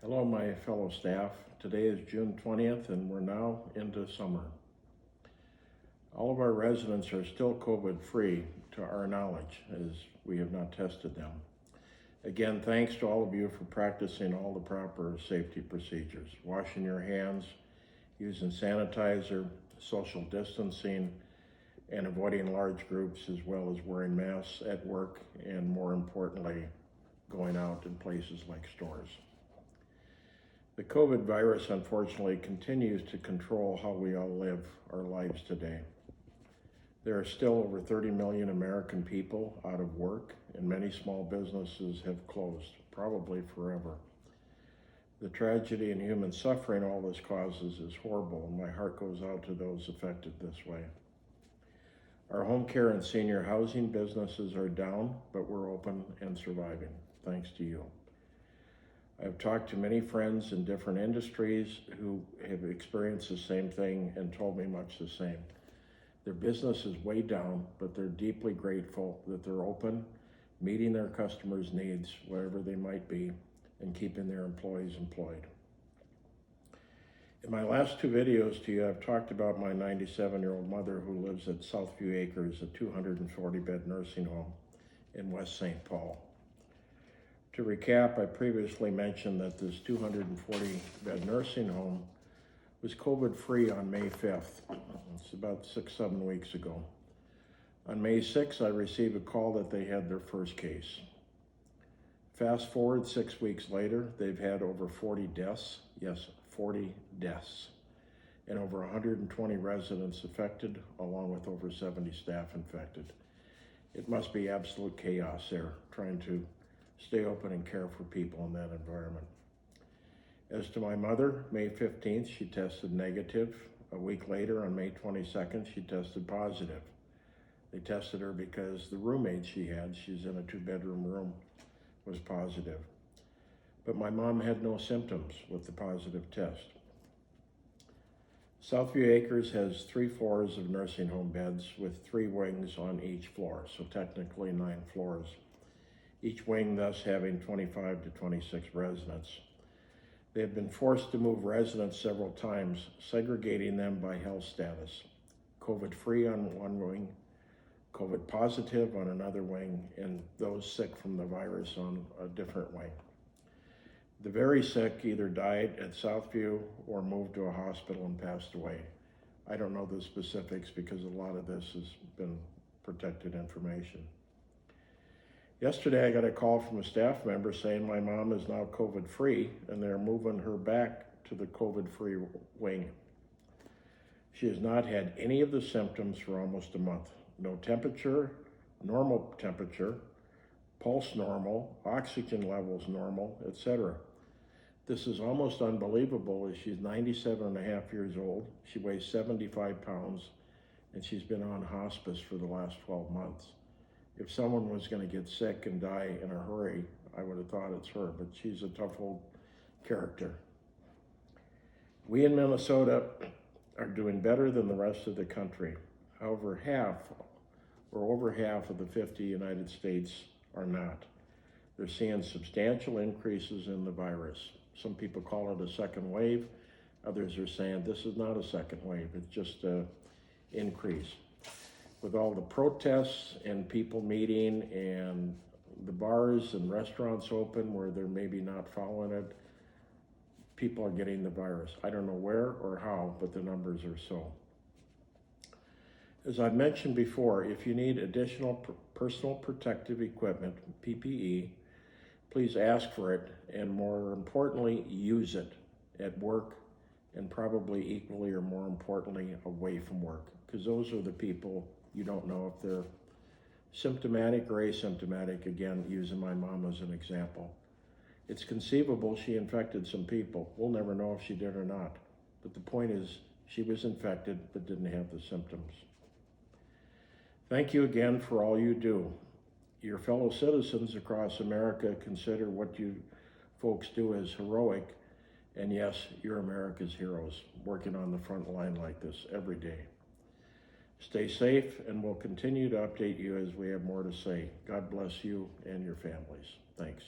Hello, my fellow staff. Today is June 20th and we're now into summer. All of our residents are still COVID-free to our knowledge, as we have not tested them. Again, thanks to all of you for practicing all the proper safety procedures, washing your hands, using sanitizer, social distancing, and avoiding large groups, as well as wearing masks at work, and more importantly, going out in places like stores. The COVID virus, unfortunately, continues to control how we all live our lives today. There are still over 30 million American people out of work, and many small businesses have closed, probably forever. The tragedy and human suffering all this causes is horrible, and my heart goes out to those affected this way. Our home care and senior housing businesses are down, but we're open and surviving, thanks to you. I've talked to many friends in different industries who have experienced the same thing and told me much the same. Their business is way down, but they're deeply grateful that they're open, meeting their customers' needs, wherever they might be, and keeping their employees employed. In my last two videos to you, I've talked about my 97-year-old mother who lives at Southview Acres, a 240-bed nursing home in West St. Paul. To recap, I previously mentioned that this 240-bed nursing home was COVID-free on May 5th. It's about 6-7 weeks ago. On May 6th, I received a call that they had their first case. Fast forward 6 weeks later, they've had over 40 deaths. Yes, 40 deaths. And over 120 residents affected, along with over 70 staff infected. It must be absolute chaos there, trying to stay open and care for people in that environment. As to my mother, May 15th, she tested negative. A week later, on May 22nd, she tested positive. They tested her because the roommate she had, she's in a 2-bedroom room, was positive. But my mom had no symptoms with the positive test. Southview Acres has 3 floors of nursing home beds with 3 wings on each floor, so technically 9 floors. Each wing thus having 25 to 26 residents. They have been forced to move residents several times, segregating them by health status. COVID-free on one wing, COVID positive on another wing, and those sick from the virus on a different wing. The very sick either died at Southview or moved to a hospital and passed away. I don't know the specifics because a lot of this has been protected information. Yesterday, I got a call from a staff member saying my mom is now COVID-free and they're moving her back to the COVID-free wing. She has not had any of the symptoms for almost a month. No temperature, normal temperature, pulse normal, oxygen levels normal, etc. This is almost unbelievable as she's 97 and a half years old. She weighs 75 pounds and she's been on hospice for the last 12 months. If someone was going to get sick and die in a hurry, I would have thought it's her, but she's a tough old character. We in Minnesota are doing better than the rest of the country. However, over half of the 50 United States are not. They're seeing substantial increases in the virus. Some people call it a second wave. Others are saying this is not a second wave, it's just an increase. With all the protests and people meeting and the bars and restaurants open where they're maybe not following it, people are getting the virus. I don't know where or how, but the numbers are so. As I've mentioned before, if you need additional personal protective equipment, PPE, please ask for it, and more importantly, use it at work and probably equally or more importantly, away from work, because those are the people you don't know if they're symptomatic or asymptomatic, again, using my mom as an example. It's conceivable she infected some people. We'll never know if she did or not. But the point is, she was infected but didn't have the symptoms. Thank you again for all you do. Your fellow citizens across America consider what you folks do as heroic. And yes, you're America's heroes, working on the front line like this every day. Stay safe, and we'll continue to update you as we have more to say. God bless you and your families. Thanks.